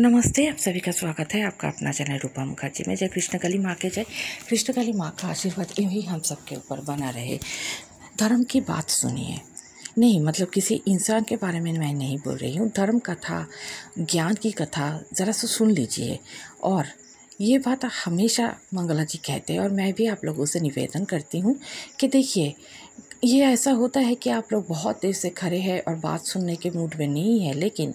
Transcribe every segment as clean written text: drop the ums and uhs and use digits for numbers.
नमस्ते, आप सभी का स्वागत है आपका अपना चैनल रूपा मुखर्जी में। जय कृष्णकाली माँ के जय। कृष्णकाली माँ का आशीर्वाद यही हम सबके ऊपर बना रहे। धर्म की बात सुनिए, नहीं मतलब किसी इंसान के बारे में मैं नहीं बोल रही हूँ। धर्म कथा, ज्ञान की कथा ज़रा सा सुन लीजिए। और ये बात हमेशा मंगला जी कहते हैं और मैं भी आप लोगों से निवेदन करती हूँ कि देखिए, ये ऐसा होता है कि आप लोग बहुत देर से खड़े हैं और बात सुनने के मूड में नहीं है, लेकिन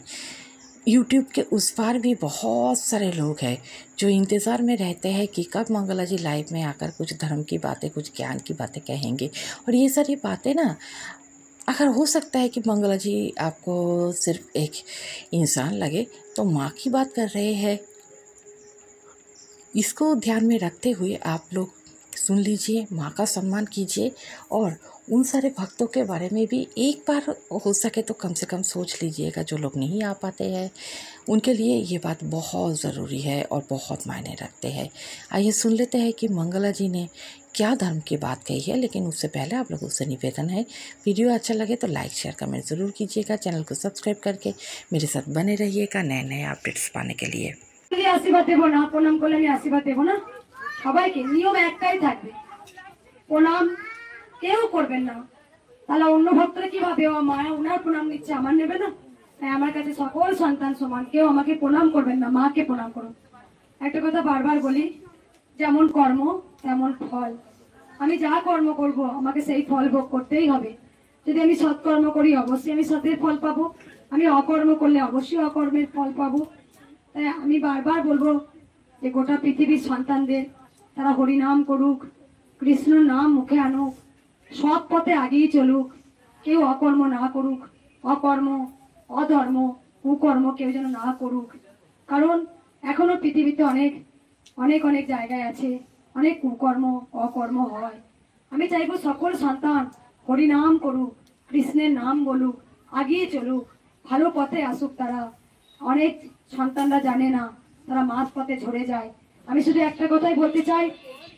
यूट्यूब के उस पार भी बहुत सारे लोग हैं जो इंतज़ार में रहते हैं कि कब मंगला जी लाइव में आकर कुछ धर्म की बातें, कुछ ज्ञान की बातें कहेंगे। और ये सारी बातें ना, अगर हो सकता है कि मंगला जी आपको सिर्फ एक इंसान लगे, तो माँ की बात कर रहे हैं। इसको ध्यान में रखते हुए आप लोग सुन लीजिए, माँ का सम्मान कीजिए और उन सारे भक्तों के बारे में भी एक बार हो सके तो कम से कम सोच लीजिएगा। जो लोग नहीं आ पाते हैं उनके लिए ये बात बहुत ज़रूरी है और बहुत मायने रखते हैं। आइए सुन लेते हैं कि मंगला जी ने क्या धर्म की बात कही है। लेकिन उससे पहले आप लोगों से निवेदन है, वीडियो अच्छा लगे तो लाइक शेयर कमेंट ज़रूर कीजिएगा। चैनल को सब्सक्राइब करके मेरे साथ बने रहिएगा नए नए अपडेट्स पाने के लिए। आशीर्वाद देव ना, प्रणाम करले আমি আশীর্বাদ দেব না। সবাইকে নিয়ম একটাই থাকবে, প্রণাম কেউ করবেন না। তাহলে অন্য ভক্তরা কি ভাবে, ও মা ওনার প্রণাম নিচ্ছে, আমার নেবে না? তাই আমার কাছে সকল সন্তান সমান, কেউ আমাকে প্রণাম করবেন না, মাকে প্রণাম করুন। একটা কথা বারবার বলি, যেমন কর্ম তেমন ফল। আমি যা কর্ম করব আমাকে সেই ফল ভোগ করতেই হবে। যদি আমি সৎকর্ম করি অবশ্যই আমি সতের ফল পাবো, আমি অকর্ম করলে অবশ্যই অকর্মের ফল পাবো। তাই আমি বারবার বলবো যে গোটা পৃথিবীর সন্তানদের তারা হরিনাম করুক, কৃষ্ণ নাম মুখে আনুক, সৎ পথে আগেই চলুক, কেউ অকর্ম না করুক, অকর্ম অধর্ম কুকর্ম কেউ যেন না করুক। কারণ এখনো পৃথিবীতে অনেক অনেক অনেক জায়গায় আছে অনেক কুকর্ম অকর্ম হয়। আমি চাইবো সকল সন্তান হরিনাম করুক, কৃষ্ণের নাম বলুক, আগিয়ে চলুক, ভালো পথে আসুক তারা। অনেক সন্তানরা জানে না, তারা মাঝ পথে ঝরে যায়। আমি শুধু একটা কথাই বলতে চাই,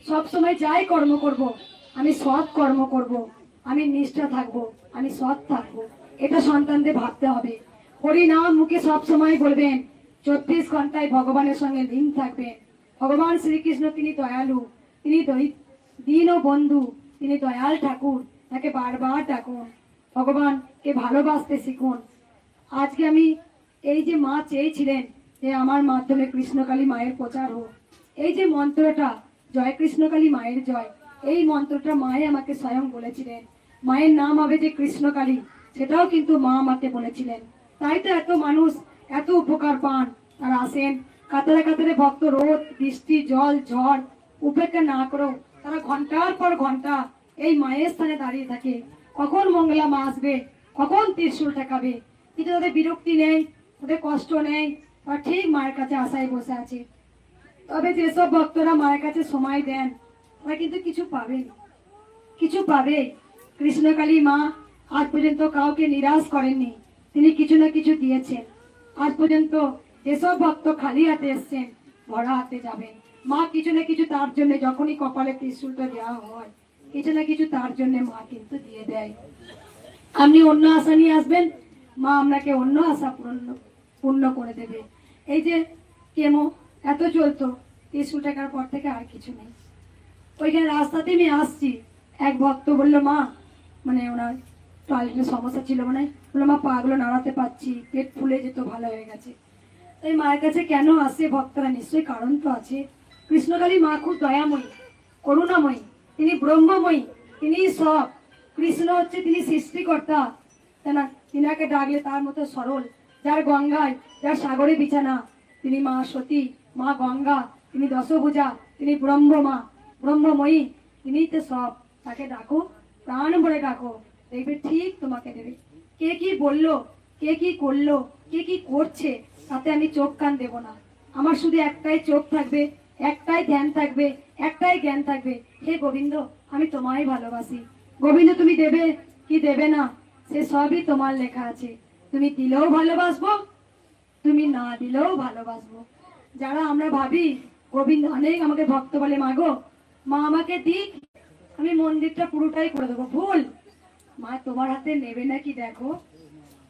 সব সময় যাই কর্ম করব আমি সৎ কর্ম করব, আমি নিষ্ঠা থাকবো, আমি সৎ থাকবো, এটা সন্তানদের ভাবতে হবে। হরি নাম মুখে সব সময় বলবেন, 24 ঘন্টায় ভগবানের সঙ্গে লীন থাকবেন। ভগবান শ্রীকৃষ্ণ তিনি দয়ালু, তিনি দীন ও বন্ধু, তিনি দয়াল ঠাকুর, তাকে বারবার ডাকুন, ভগবানকে ভালোবাসতে শিখুন। আজকে আমি এই যে মা চেয়েছিলেন যে আমার মাধ্যমে কৃষ্ণকালী মায়ের প্রচার হোক, এই যে মন্ত্রটা জয় কৃষ্ণকালী মায়ের জয়, এই মন্ত্রটা মায়ে আমাকে স্বয়ং বলেছিলেন। মায়ের নাম হবে যে কৃষ্ণকালী, সেটাও কিন্তু মা আমাকে বলেছিলেন। তাই তো এত মানুষ এত উপকার পান। তারা আসেন কাতারে কাতারে ভক্ত, রোদ বৃষ্টি জল ঝড় উপেক্ষা না করেও তারা ঘন্টার পর ঘন্টা এই মায়ের স্থানে দাঁড়িয়ে থাকে। কখন মঙ্গলা মা আসবে, কখন ত্রিশূল ঠেকাবে, কিন্তু তাদের বিরক্তি নেই, তাদের কষ্ট নেই, তারা ঠিক মায়ের কাছে আশায় বসে আছে। তবে যেসব ভক্তরা মায়ের কাছে সময় দেন তারা কিন্তু কিছু পাবেন, কিছু পাবে। কৃষ্ণকালী মা আজ পর্যন্ত কাউকে নিরাশ করেননি, তিনি কিছু না কিছু দিয়েছেন। আজ পর্যন্ত যেসব ভক্ত খালি হাতে এসছেন ভরা হাতে যাবেন। মা কিছু না কিছু তার জন্য, যখনই কপালে ত্রিশূলটা দেওয়া হয় কিছু না কিছু তার জন্য মা কিন্তু দিয়ে দেয়। আপনি অন্য আশা নিয়ে আসবেন, মা আপনাকে অন্য আশা পূর্ণ করে দেবে। এই যে কেমো এত চলতো, 30 টাকার পর থেকে আর কিছু নেই। ওইখানে রাস্তাতে আমি আসছি, এক ভক্ত বললো মা, মানে ওনার টয়লেটের সমস্যা ছিল, মানে বললো মা পাগুলো নাড়াতে পারছি, পেট ফুলে যেত, ভালো হয়ে গেছে। তাই মায়ের কাছে কেন আসে ভক্তরা, নিশ্চয়ই কারণ তো আছে। কৃষ্ণকালী মা খুব দয়াময়ী, করুণাময়ী, তিনি ব্রহ্মময়ী, তিনি সব। কৃষ্ণ হচ্ছে তিনি সৃষ্টিকর্তা, তাই না? তিনাকে ডাকলে তার মতো সরল, যার গঙ্গায় যার সাগরে বিছানা, তিনি মা সতী, মা গঙ্গা, তিনি দশভুজা, তিনি ব্রহ্মমা, ব্রহ্মময়ী, তিনি তো সব। তাকে ডাকো, প্রাণ ভরে ডাকো, দেখবে ঠিক তোমাকে দেবে। কে কি বললো, কে কি করলো, কে কি করছে, তাতে আমি চোখ কান দেব না। আমার শুধু একটাই চোখ থাকবে, একটাই ধ্যান থাকবে, একটাই জ্ঞান থাকবে, হে গোবিন্দ আমি তোমায় ভালোবাসি। গোবিন্দ তুমি দেবে কি দেবে না সে সবই তোমার লেখা আছে। তুমি দিলেও ভালোবাসবো, তুমি না দিলেও ভালোবাসবো। যারা আমরা ভাবি গোবিন্দ, অনেক আমাকে ভক্ত বলে মাগো মা আমাকে দিক, আমি মন্দিরটা পুরোটাই করে দেবো, ভুল। মা তোমার হাতে নেবে নাকি দেখো।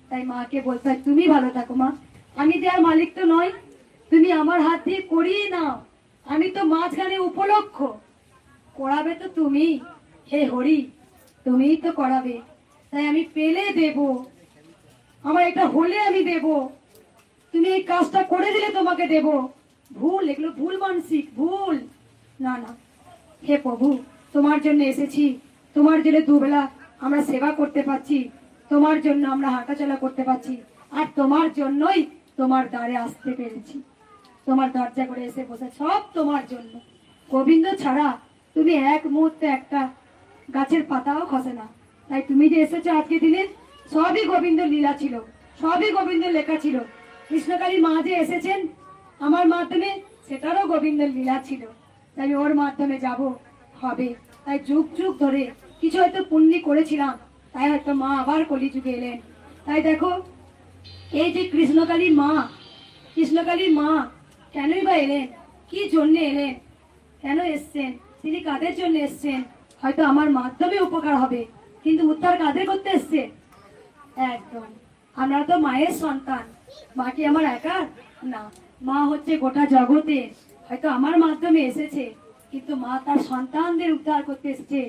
তাই মাকে বলতে হয় তুমি ভালো থাকো মা, আমি দেওয়ার মালিক তো নয়, তুমি আমার হাত দিয়ে করিয়ে নাও, আমি তো মাঝখানে উপলক্ষ, করাবে তো তুমি। হে হরি, তুমিই তো করাবে, তাই আমি পেলে দেব, আমার এটা হলে আমি দেব, তুমি এই কাজটা করে দিলে তোমাকে দেব। ভুল, এগুলো ভুল মানসিক, ভুল। না না, হে প্রভু, তোমার জন্য এসেছি, তোমার জন্য দুবেলা আমরা সেবা করতে পারছি, তোমার জন্য আমরা হাঁটাচলা করতে পারছি, আর তোমার জন্যই তোমার দ্বারে আসতে পেরেছি, তোমার দরজা করে এসে বসে, সব তোমার জন্য। গোবিন্দ ছাড়া তুমি এক মুহূর্তে একটা গাছের পাতাও খসে না। তাই তুমি যে এসেছো আজকে দিনে, সবই গোবিন্দ লীলা ছিল, সবই গোবিন্দ লেখা ছিল। কৃষ্ণকালী মা যে এসেছেন আমার মাধ্যমে, সেটারও গোবিন্দের লীলা ছিল। তাই আমি ওর মাধ্যমে যাব, হবে। তাই যুগ যুগ ধরে কিছু হয়তো পুণ্য করেছিলাম, তাই হয়তো মা আবার কলিযুগে এলেন। তাই দেখো, এই যে কৃষ্ণকালী মা, কৃষ্ণকালী মা কেনই বা এলেন, কি জন্য এলেন, কেন এসছেন, তিনি কাদের জন্য এসছেন? হয়তো আমার মাধ্যমে উপকার হবে, কিন্তু উদ্ধার কাদের করতে এসছে? একদম, আমরা তো মায়ের সন্তান, মা কি আমার একা? না, মা হচ্ছে গোটা জগতে। হয়তো আমার মাধ্যমে এসেছে, কিন্তু মা তার সন্তানদের উদ্ধার করতে এসেছে,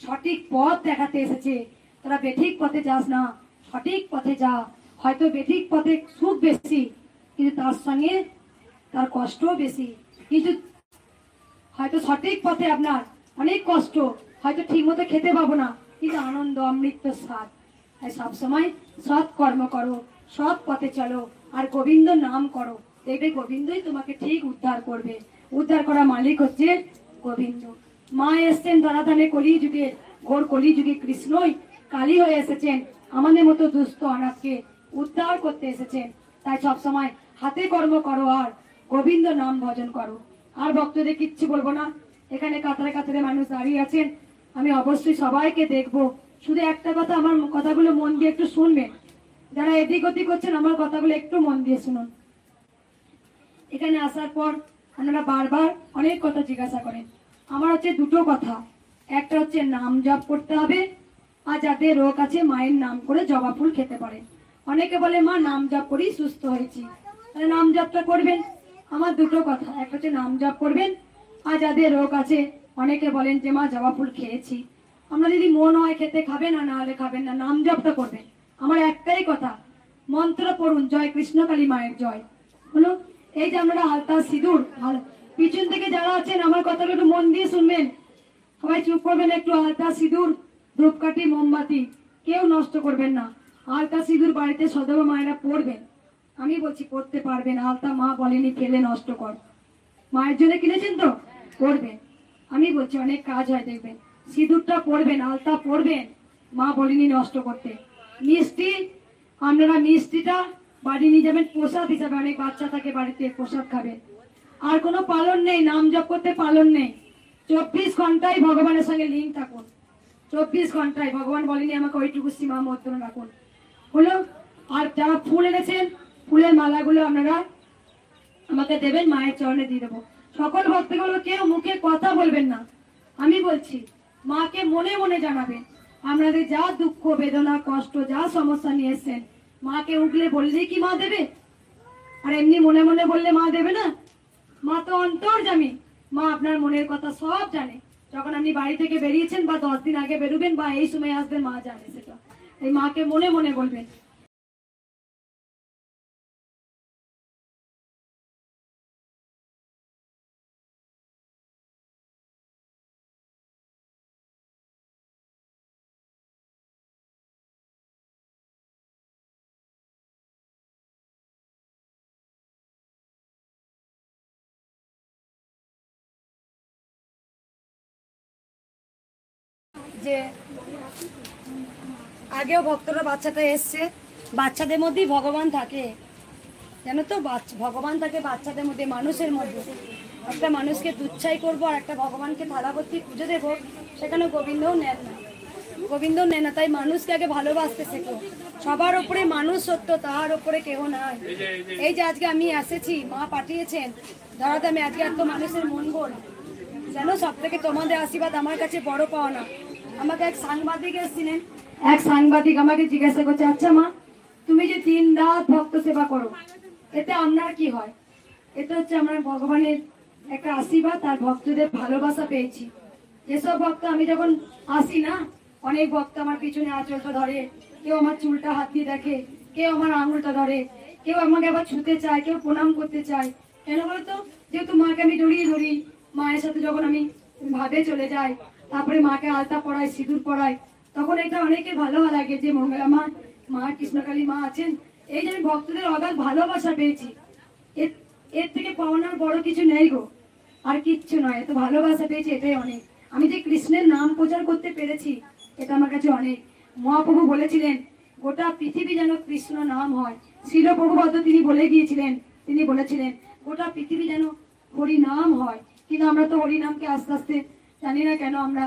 সঠিক পথ দেখাতে এসেছে। তোরা বেঠিক পথে যাস না, সঠিক পথে যা। হয়তো বেঠিক পথে সুখ বেশি, কিন্তু তার সঙ্গে তার কষ্টও বেশি। কিন্তু হয়তো সঠিক পথে আপনার অনেক কষ্ট, হয়তো ঠিক মতো খেতে পাবো না, কিন্তু আনন্দ, অমৃত স্বাদ। তাই সবসময় সৎ কর্ম করো, সৎ পথে চলো, আর গোবিন্দ নাম করো, দেখবে গোবিন্দই তোমাকে ঠিক উদ্ধার করবে। উদ্ধার করা মালিক হচ্ছে গোবিন্দ। মা এসছেন ধরাধামে কলিযুগে, ঘোর কলিযুগে কৃষ্ণই কালী হয়ে এসেছেন, আমাদের মতো দুস্থ অনাথকে উদ্ধার করতে এসেছেন। তাই সবসময় হাতে কর্ম করো আর গোবিন্দ নাম ভজন করো। আর ভক্তদের কিচ্ছু বলবো না, এখানে কাতারে কাতারে মানুষ দাঁড়িয়ে আছেন, আমি অবশ্যই সবাইকে দেখবো। শুধু একটা কথা, আমার কথাগুলো মন দিয়ে একটু শুনবেন, যারা এদিক ওদিক করছেন আমার কথাগুলো একটু মন দিয়ে শুনুন। এখানে আসার পর আপনারা বারবার অনেক কথা জিজ্ঞাসা করেন। আমার হচ্ছে দুটো কথা, একটা হচ্ছে নাম জপ করতে হবে, আর যাদের রোগ আছে মায়ের নাম করে জবা ফুল খেতে পারে। অনেকে বলে মা নাম জপ করি সুস্থ হয়েছি, তাহলে নাম জপটা করবেন। আমার দুটো কথা, একটা হচ্ছে নাম জপ করবেন, আর যাদের রোগ আছে অনেকে বলেন যে মা জবা ফুল খেয়েছি, আমরা যদি মন হয় খেতে খাবেন, না হলে খাবেন না, নাম জপটা করবেন। আমার একটাই কথা, মন্ত্র পড়ুন, জয় কৃষ্ণকালী মায়ের জয়। হলো, এই যে আমরা আলতা সিঁদুর, পিছন থেকে যারা আছেন আমার কথাগুলো একটু মন দিয়ে শুনবেন, সবাই চুপ করবেন একটু। আলতা সিঁদুর, ধূপকাঠি, মোমবাতি কেউ নষ্ট করবেন না। আলতা সিঁদুর বাড়িতে সদবা মায়েরা পড়বেন, আমি বলছি পড়তে পারবেন। আলতা মা বলেনি ফেলে নষ্ট কর, মায়ের জন্য কিনেছেন তো পড়বেন, আমি বলছি অনেক কাজ হয় দেখবেন। সিঁদুরটা পড়বেন, আলতা পড়বেন, মা বলেনি নষ্ট করতে। মিষ্টি, আপনারা মিষ্টিটা বাড়ি নিয়ে যাবেন প্রসাদ হিসাবে, অনেক বাচ্চা থাকে বাড়িতে, প্রসাদ খাবেন। আর কোনো পালন নেই, নাম জপ করতে পালন নেই। 24 ঘন্টায় ভগবানের সঙ্গে লিঙ্ক থাকুন, 24 ঘন্টায়। ভগবান বলেনি আমাকে ওইটুকু সীমা মধ্যে রাখুন, হলো। আর যারা ফুল এনেছেন, ফুলের মালাগুলো আপনারা আমাকে দেবেন, মায়ের চরণে দিয়ে দেবো। সকল ভক্তগুলো কেউ মুখে কথা বলবেন না, আমি বলছি মাকে মনে মনে জানাবেন। আপনাদের যা দুঃখ বেদনা কষ্ট যা সমস্যা নিয়ে এসছেন, মাকে উঠলে বললেই কি মা দেবে? আর এমনি মনে মনে বললে মা দেবে না? মা তো অন্তর্যামী, মা আপনার মনের কথা সব জানে। যখন আপনি বাড়ি থেকে বেরিয়েছেন বা 10 দিন আগে বেরোবেন বা এই সময় আসবেন, মা জানে সেটা। এই মাকে মনে মনে বলবেন। যে আগেও ভক্তরা বাচ্চাটা এসছে, বাচ্চাদের মধ্যেই ভগবান থাকে, জানো তো? ভগবান থাকে বাচ্চাদের মধ্যে, মানুষের মধ্যে। একটা মানুষকে তুচ্ছাই করবো আর একটা ভগবানকে থালাবর্তি পুজো দেবো, সেখানে গোবিন্দও নেন না, গোবিন্দও নেন না। তাই মানুষকে আগে ভালোবাসতে শেখো। সবার ওপরে মানুষ সত্য, তাহার ওপরে কেউ নাই। এই যে আজকে আমি এসেছি, মা পাঠিয়েছেন ধরাধামে, আজকে এত মানুষের মঙ্গল, জানো? সব থেকে তোমাদের আশীর্বাদ আমার কাছে বড় পাওনা। আমাকে এক সাংবাদিক এসেছিলেন, এক সাংবাদিক আমাকে জিজ্ঞাসা করছে, আচ্ছা মা, তুমি যে 3 রাত ভক্ত সেবা করো, এতে আপনার কি হয়? এটা হচ্ছে আমার ভগবানের একটা আশীর্বাদ আর ভক্তদের ভালোবাসা পেয়েছি। যেসব ভক্ত আমি যখন আসি না, অনেক ভক্ত আমার পিছনে আঁচলটা ধরে, কেউ আমার চুলটা হাত দিয়ে দেখে, কেউ আমার আঙুলটা ধরে, কেউ আমাকে আবার ছুতে চায়, কেউ প্রণাম করতে চায়। কেন বলতো? যেহেতু মাকে আমি জড়িয়ে ধরি, মায়ের সাথে যখন আমি ভাবে চলে যাই, তারপরে মাকে আলতা পরাই, সিঁদুর পরাই, তখন এটা অনেকে ভালো লাগে যে মঙ্গলা মা, মা কৃষ্ণকালী মা আছেন। এই যে আমি ভক্তদের অগাধ ভালোবাসা পেয়েছি, এর থেকে পাওনার বড় কিছু নেই গো, আর কিচ্ছু নয়। এত ভালোবাসা পেয়েছি, এটাই অনেক। আমি যে কৃষ্ণের নাম প্রচার করতে পেরেছি, এটা আমার কাছে অনেক। মহাপ্রভু বলেছিলেন গোটা পৃথিবী যেন কৃষ্ণ নাম হয়। শিল প্রভুপাদ তিনি বলে গিয়েছিলেন, তিনি বলেছিলেন গোটা পৃথিবী যেন হরি নাম হয়। কিন্তু আমরা তো হরি নামকে আস্তে আস্তে জানি না কেন আমরা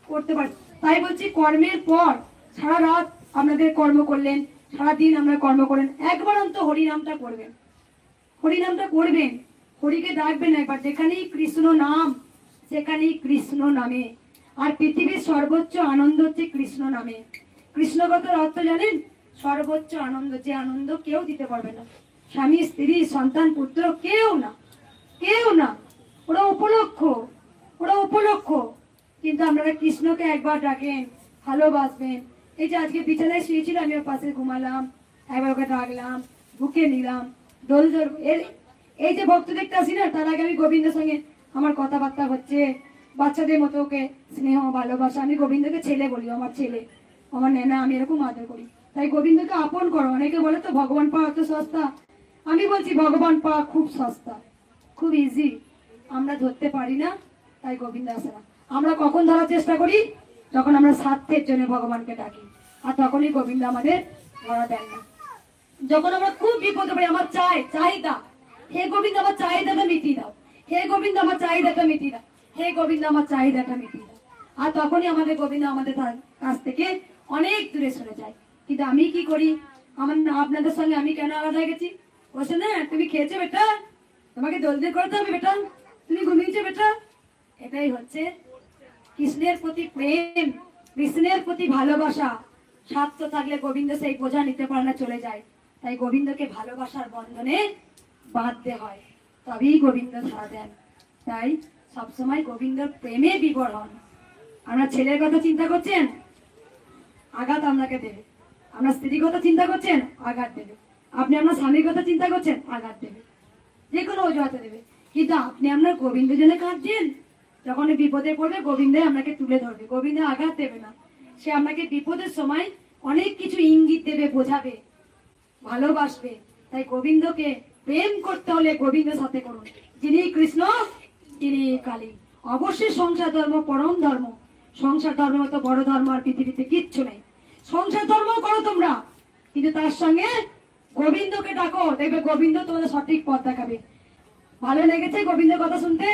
করতে পারি। তাই বলছি, কর্মের পর সারা রাত আপনাদের কর্ম করলেন, সারাদিন আমরা কর্ম করলেন, একবার অন্ত হরি নামটা করবেন, হরি নামটা করবেন, হরিকে ডাকবেন একবার। যেখানেই কৃষ্ণ নাম সেখানেই কৃষ্ণ নামে। আর পৃথিবীর সর্বোচ্চ আনন্দ হচ্ছে কৃষ্ণ নামে। কৃষ্ণগতের অর্থ জানেন? সর্বোচ্চ আনন্দ, যে আনন্দ কেউ দিতে পারবে না, স্বামী স্ত্রী সন্তান পুত্র কেউ না, কেউ না। ওরা উপলক্ষ, ওরা উপলক্ষ। কিন্তু আপনারা কৃষ্ণকে একবার ডাকেন, ভালোবাসবেন। এই যে আজকে বিছানায় শুয়েছিল, আমি ওর পাশে ঘুমালাম, একবার ওকে ডাকলাম, বুকে নিলাম, দোল দোল। এই যে ভক্ত দেখতে আসি না, তার আগে আমি গোবিন্দের সঙ্গে আমার কথাবার্তা হচ্ছে, বাচ্চাদের মতো ওকে স্নেহ ভালোবাসা। আমি গোবিন্দকে ছেলে বলি, আমার ছেলে, আমার নেনা, আমি এরকম আদর করি। তাই গোবিন্দকে আপন করো। অনেকে বলে তো ভগবান পাওয়া এত সস্তা, আমি বলছি ভগবান পাওয়া খুব সস্তা, খুব ইজি। আমরা ধরতে পারি না, তাই গোবিন্দ আসে না। আমরা কখন ধরার চেষ্টা করি? যখন আমরা স্বার্থের জন্য ভগবানকে ডাকি, আর তখনই গোবিন্দ আমাদের ধরা দেন না। যখন আমরা খুব বিপদে পড়ি, আমার চাহিদা, হে গোবিন্দ আমার চাহিদাটা মিটিয়ে দাও, হে গোবিন্দ আমার চাহিদাটা মিটিয়ে দাও, হে গোবিন্দ আমার চাহিদাটা মিটিয়ে দাও। আর তখনই আমাদের গোবিন্দ আমাদের কাছ থেকে অনেক দূরে সরে যায়। কিন্তু আমি কি করি? আমার আপনাদের সঙ্গে আমি কেন আলাদা গেছি? বলছে না, তুমি খেয়েছো বেটা, তোমাকে জলদি করতে হবে বেটা, তুমি ঘুমিয়েছো বেটা। এটাই হচ্ছে কৃষ্ণের প্রতি প্রেম, কৃষ্ণের প্রতি ভালোবাসা। স্বার্থ থাকলে গোবিন্দ সেই বোঝা নিতে পারে না, চলে যায়। তাই গোবিন্দকে ভালোবাসার বন্ধনে বাঁধতে হয়, তবেই গোবিন্দ ধরা দেন। তাই সবসময় গোবিন্দর প্রেমে বিভোর হন। আমরা ছেলের কথা চিন্তা করছেন, আঘাত আপনাকে দেবে। আমরা স্ত্রীর কথা চিন্তা করছেন, আঘাত দেবে। আপনি আপনার স্বামীর কথা চিন্তা করছেন, আঘাত দেবে, যে কোনো অজুহাতে দেবে। কিন্তু আপনি আপনার গোবিন্দ জন্য কাঁদছেন, যখন বিপদে পড়বে গোবিন্দই আপনাকে তুলে ধরবে, গোবিন্দ আঘাত দেবে না। সে আপনাকে বিপদের সময় অনেক কিছু ইঙ্গিত দেবে, বোঝাবে, ভালোবাসবে। তাই গোবিন্দকে প্রেম করতে হলে গোবিন্দের সাথে করুন। যিনি কৃষ্ণ তিনি কালী। অবশ্যই সংসার ধর্ম পরম ধর্ম, সংসার ধর্ম মতো বড় ধর্ম আর পৃথিবীতে কিচ্ছু নেই। সংসার ধর্ম করো তোমরা, কিন্তু তার সঙ্গে গোবিন্দকে ডাকো, দেখবে গোবিন্দ তোমাদের সঠিক পথ দেখাবে। ভালো লেগেছে গোবিন্দের কথা শুনতে?